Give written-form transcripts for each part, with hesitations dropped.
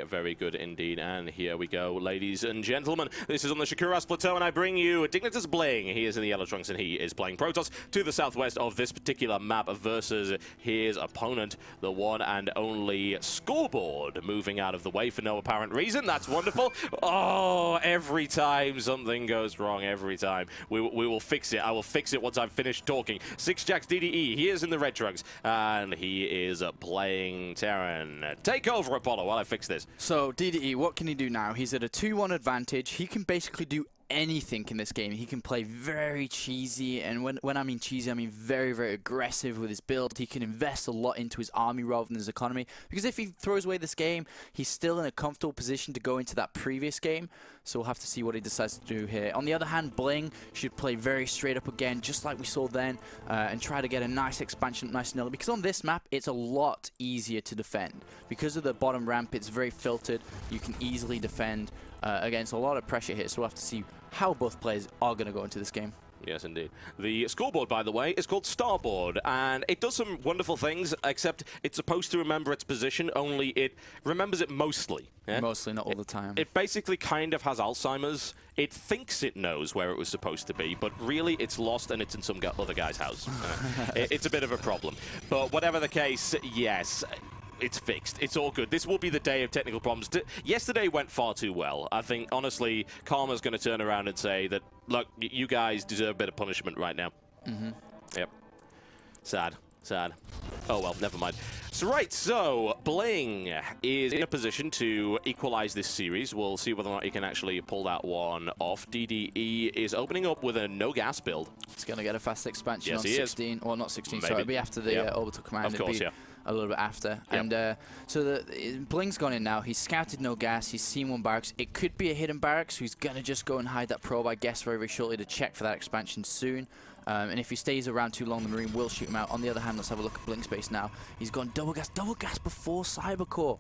very, very good indeed. And here we go, ladies and gentlemen. This is on the SHOUTcraft Plateau, and I bring you Dignitas Bling. He is in the yellow trunks, and he is playing Protoss to the southwest of this particular map versus his opponent, the one and only Scoreboard, moving out of the way for no apparent reason. That's wonderful. Oh, every time something goes wrong, every time. We will fix it. I will fix it once I've finished talking. Sixjax DDE, he is in the red trunks, and he is playing Terran. Take over, Apollo, while I fix this. So, DDE, what can he do now? He's at a 2-1 advantage. He can basically do anything in this game. He can play very cheesy, and when I mean cheesy, I mean very, very aggressive with his build. He can invest a lot into his army rather than his economy, because if he throws away this game, he's still in a comfortable position to go into that previous game. So we'll have to see what he decides to do here. On the other hand, Bling should play very straight up again, just like we saw then, and try to get a nice expansion, nice and early, because on this map, it's a lot easier to defend. Because of the bottom ramp, it's very filtered. You can easily defend against a lot of pressure here, so we'll have to see how both players are going to go into this game. Yes, indeed. The scoreboard, by the way, is called Starboard, and it does some wonderful things, except it's supposed to remember its position, only it remembers it mostly. Yeah? Mostly, not all the time. It basically kind of has Alzheimer's. It thinks it knows where it was supposed to be, but really it's lost and it's in some other guy's house. It's a bit of a problem. But whatever the case, yes, it's fixed. It's all good. This will be the day of technical problems. Yesterday went far too well. I think, honestly, Karma's going to turn around and say that, look, you guys deserve a bit of punishment right now. Yep. Sad. Sad. Oh, well, never mind. So, Bling is in a position to equalize this series. We'll see whether or not he can actually pull that one off. DDE is opening up with a no-gas build. It's going to get a fast expansion on he 16. Is. Well, not 16, Maybe. sorry. It'll be after the orbital command. Of course, a little bit after. Yep. And so Bling's gone in now. He's scouted no gas. He's seen one barracks. It could be a hidden barracks, so he's going to just go and hide that probe, I guess, very, very shortly to check for that expansion soon. And if he stays around too long, the Marine will shoot him out. On the other hand, let's have a look at Blink Space now. He's gone double gas before Cybercore.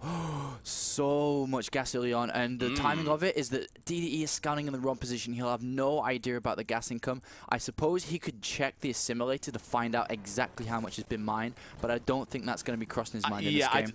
So much gas early on, and the timing of it is that DDE is scouting in the wrong position. He'll have no idea about the gas income. I suppose he could check the assimilator to find out exactly how much has been mined, but I don't think that's going to be crossing his mind in this game.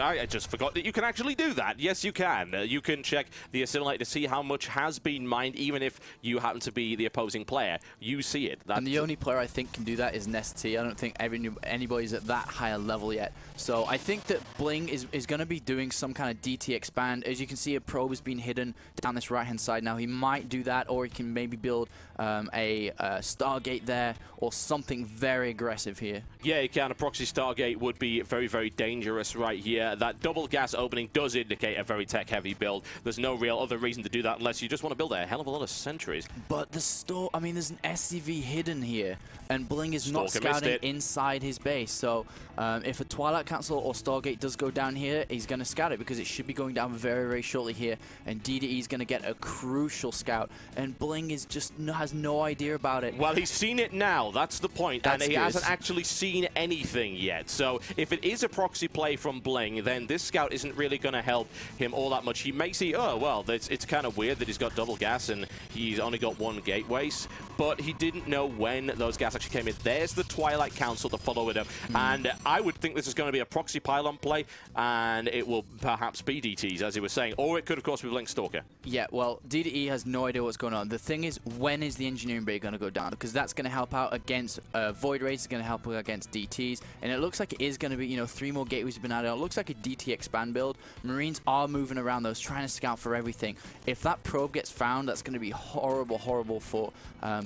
I just forgot that you can actually do that. Yes, you can. You can check the assimilator to see how much has been mined, even if you happen to be the opposing player. You see it. And the only player I think can do that is Nest-T. I don't think anybody's at that higher level yet. So I think that Bling is going to be doing some kind of DT expand. As you can see, a probe has been hidden down this right-hand side. Now, he might do that, or he can maybe build a Stargate there, or something very aggressive here. Yeah, he can. A proxy Stargate would be very, very dangerous right here. That double gas opening does indicate a very tech-heavy build. There's no real other reason to do that unless you just want to build a hell of a lot of sentries. But the I mean, there's an SCV hidden here, and Bling is not scouting inside his base. So if a Twilight Council or Stargate does go down here, he's going to scout it, because it should be going down very, very shortly here. And DDE is going to get a crucial scout, and Bling is just has no idea about it. Well, he's seen it now. That's the point. And he hasn't actually seen anything yet. So if it is a proxy play from Bling, then this scout isn't really going to help him all that much. He may see, oh, well, it's kind of weird that he's got double gas and he's only got one gateway, but he didn't know when those gas actually came in. There's the Twilight Council to follow it up. And I would think this is going to be a proxy pylon play, and it will perhaps be DTs, as he was saying. Or it could, of course, be Blink Stalker. Yeah, well, DDE has no idea what's going on. The thing is, when is the engineering bay going to go down? Because that's going to help out against Void Rays, it's going to help out against DTs. And it looks like it is going to be, you know, 3 more gateways have been added. It looks like a DT expand build. Marines are moving around those, trying to scout for everything. If that probe gets found, that's going to be horrible, horrible for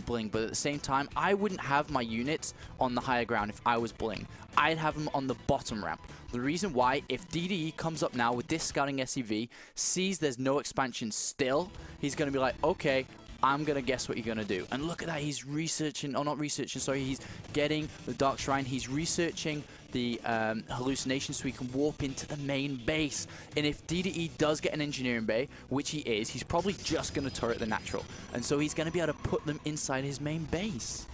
Bling. But at the same time, I wouldn't have my units on the higher ground if I was Bling. I'd have them on the bottom ramp. The reason why, if DDE comes up now with this scouting SCV, sees there's no expansion still, he's going to be like, okay, I'm going to guess what you're going to do. And look at that, he's researching, or not researching, sorry, he's getting the Dark Shrine, he's researching the hallucination so he can warp into the main base. And if DDE does get an engineering bay, which he is, he's probably just going to turret the natural. And so he's going to be able to put them inside his main base.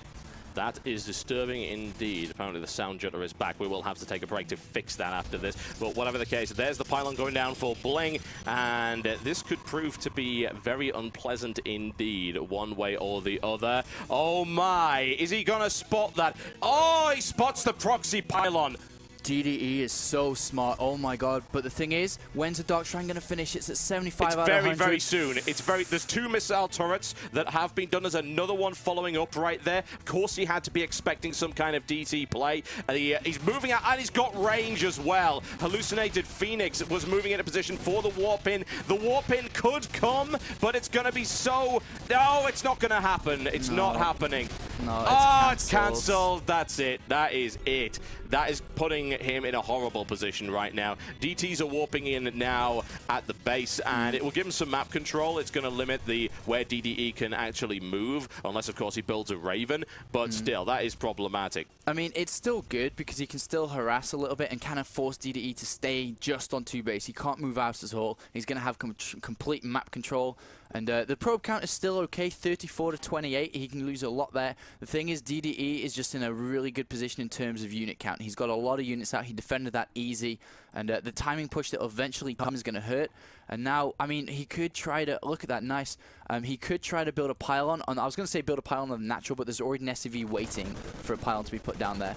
That is disturbing indeed. Apparently the sound jutter is back. We will have to take a break to fix that after this. But whatever the case, there's the pylon going down for Bling. And this could prove to be very unpleasant indeed, one way or the other. Oh my, is he going to spot that? Oh, he spots the proxy pylon. DDE is so smart. Oh my god. But the thing is, when's the Dark Shrine going to finish? It's at 75 out of 100. It's very soon. There's 2 missile turrets that have been done. There's another one following up right there. Of course, he had to be expecting some kind of DT play. He's moving out, and he's got range as well. Hallucinated Phoenix was moving into position for the warp in. The warp in could come, but it's going to be so... No, it's not going to happen. It's not happening. No, it's cancelled. That's it. That is it. That is putting him in a horrible position right now. DTs are warping in now at the base, and it will give him some map control. It's going to limit where DDE can actually move, unless, of course, he builds a Raven. But still, that is problematic. I mean, it's still good because he can still harass a little bit and kind of force DDE to stay just on 2 base. He can't move out at all. He's going to have complete map control. And the probe count is still okay, 34 to 28. He can lose a lot there. The thing is, DDE is just in a really good position in terms of unit count. He's got a lot of units out. He defended that easy. And the timing push that eventually comes is going to hurt. And now, I mean, he could try to... Look at that, nice. He could try to build a pylon. I was going to say build a pylon on the natural, but there's already an SCV waiting for a pylon to be put down there.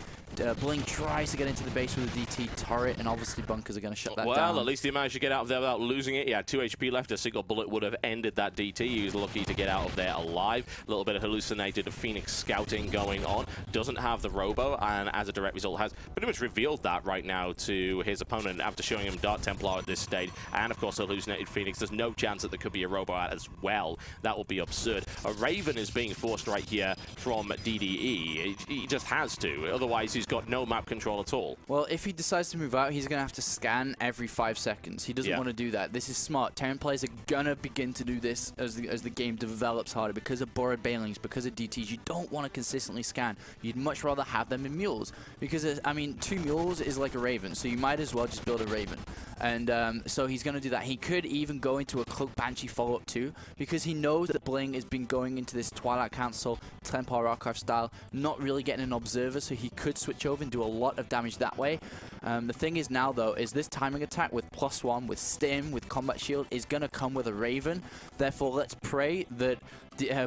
Bling tries to get into the base with a DT turret, and obviously bunkers are going to shut that down. Well, at least he managed to get out of there without losing it. He had 2 HP left. A single bullet would have ended that DT. He was lucky to get out of there alive. A little bit of hallucinated Phoenix scouting going on. Doesn't have the Robo, and as a direct result has pretty much revealed that right now to his opponent after showing him Dark Templar at this stage. And, of course, hallucinated Phoenix. There's no chance that there could be a Robo out as well. That would be absurd. A Raven is being forced right here from DDE. He just has to. Otherwise, he's got no map control at all. Well, if he decides to move out, he's going to have to scan every 5 seconds. He doesn't want to do that. This is smart. Terran players are going to begin to do this as the game develops harder because of borrowed banelings, because of DTs. You don't want to consistently scan. You'd much rather have them in mules because, I mean, 2 mules is like a Raven, so you might as well just build a Raven. And so he's going to do that. He could even go into a Cloak Banshee follow-up too, because he knows that Bling has been going into this Twilight Council, Templar Archive style, not really getting an observer, so he could switch over and do a lot of damage that way. The thing is now, though, is this timing attack with +1, with Stim, with Combat Shield, is going to come with a Raven. Therefore, let's pray that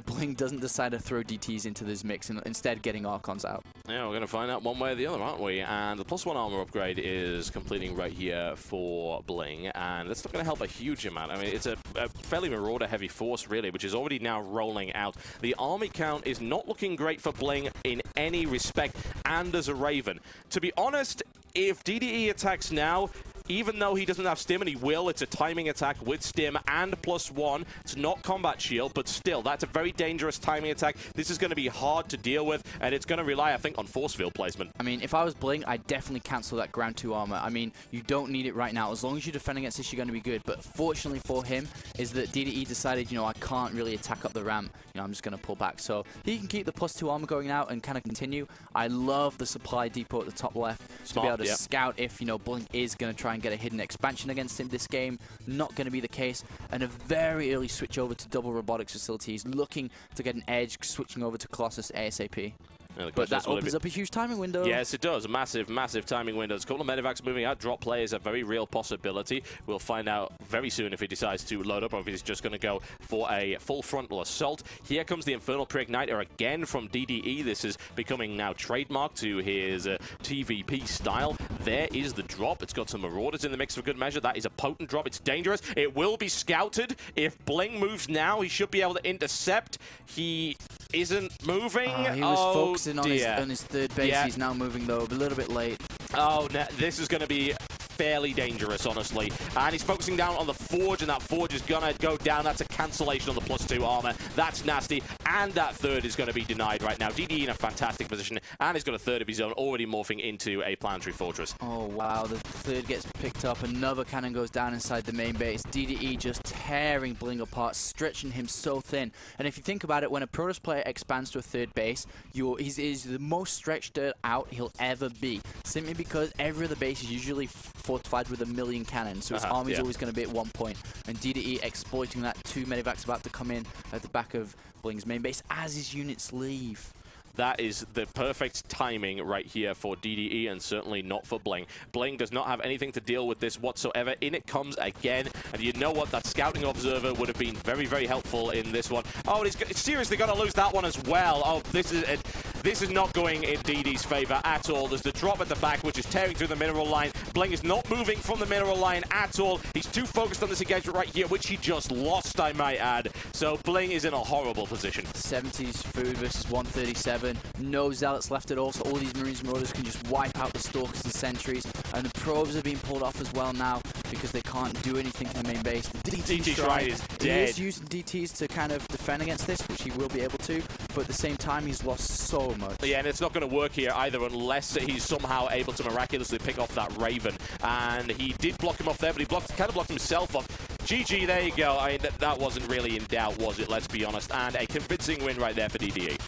Bling doesn't decide to throw DTs into this mix and instead getting Archons out. Yeah, we're going to find out one way or the other, aren't we? And the +1 armor upgrade is completing right here for Bling, and that's not going to help a huge amount. I mean, it's a fairly Marauder-heavy force, really, which is already now rolling out. The army count is not looking great for Bling in any respect, and as a Raven. To be honest, if DDE attacks now, even though he doesn't have Stim, and he will, it's a timing attack with Stim and +1. It's not Combat Shield, but still, that's a very dangerous timing attack. This is going to be hard to deal with, and it's going to rely, I think, on force field placement. I mean, if I was Bling, I'd definitely cancel that Ground 2 armor. I mean, you don't need it right now. As long as you defend against this, you're going to be good. But fortunately for him, is that DDE decided, you know, I can't really attack up the ramp. You know, I'm just going to pull back. So he can keep the +2 armor going out and kind of continue. I love the supply depot at the top left to be able to scout if, you know, Bling is going to try and get a hidden expansion against him this game. Not going to be the case. And a very early switch over to double robotics facilities, looking to get an edge, switching over to Colossus ASAP. Yeah, but that opens up a huge timing window. Yes, it does. A massive, massive timing window. There's a couple of medevacs moving out. Drop play is a very real possibility. We'll find out very soon if he decides to load up or if he's just going to go for a full frontal assault. Here comes the Infernal Preigniter again from DDE. This is becoming now trademarked to his TVP style. There is the drop. It's got some Marauders in the mix for good measure. That is a potent drop. It's dangerous. It will be scouted. If Bling moves now, he should be able to intercept. He isn't moving. He was focusing on his third base. He's now moving, though, a little bit late. Oh, no, this is going to be fairly dangerous, honestly. And he's focusing down on the Forge, and that Forge is going to go down. That's a cancellation on the +2 armor. That's nasty. And that third is going to be denied right now. DDE in a fantastic position, and he's got a third of his own already morphing into a planetary fortress. Oh, wow. The third gets picked up. Another cannon goes down inside the main base. DDE just tearing Bling apart, stretching him so thin. And if you think about it, when a Protoss player expands to a third base, he's the most stretched out he'll ever be. Simply because every other base is usually fortified with 1,000,000 cannons, so his army is always going to be at 1 point. And DDE exploiting that. 2 medevacs about to come in at the back of Bling's main base as his units leave. That is the perfect timing right here for DDE, and certainly not for Bling. Bling does not have anything to deal with this whatsoever. In it comes again, and you know what? That scouting observer would have been very, very helpful in this one. Oh, he's seriously going to lose that one as well. Oh, this is it. This is not going in DD's favor at all. There's the drop at the back, which is tearing through the mineral line. Bling is not moving from the mineral line at all. He's too focused on this engagement right here, which he just lost, I might add. So Bling is in a horrible position. 70s food versus 137. No zealots left at all, so all these Marines and Marauders can just wipe out the Stalkers and Sentries. And the probes are being pulled off as well now because they can't do anything to the main base. The DT Shrine is dead. He is using DTs to kind of defend against this, which he will be able to, but at the same time, he's lost so much. Yeah, and it's not going to work here either unless he's somehow able to miraculously pick off that Raven. And he did block him off there, but he kind of blocked himself off. GG, there you go. I mean, that wasn't really in doubt, was it? Let's be honest. And a convincing win right there for DDE.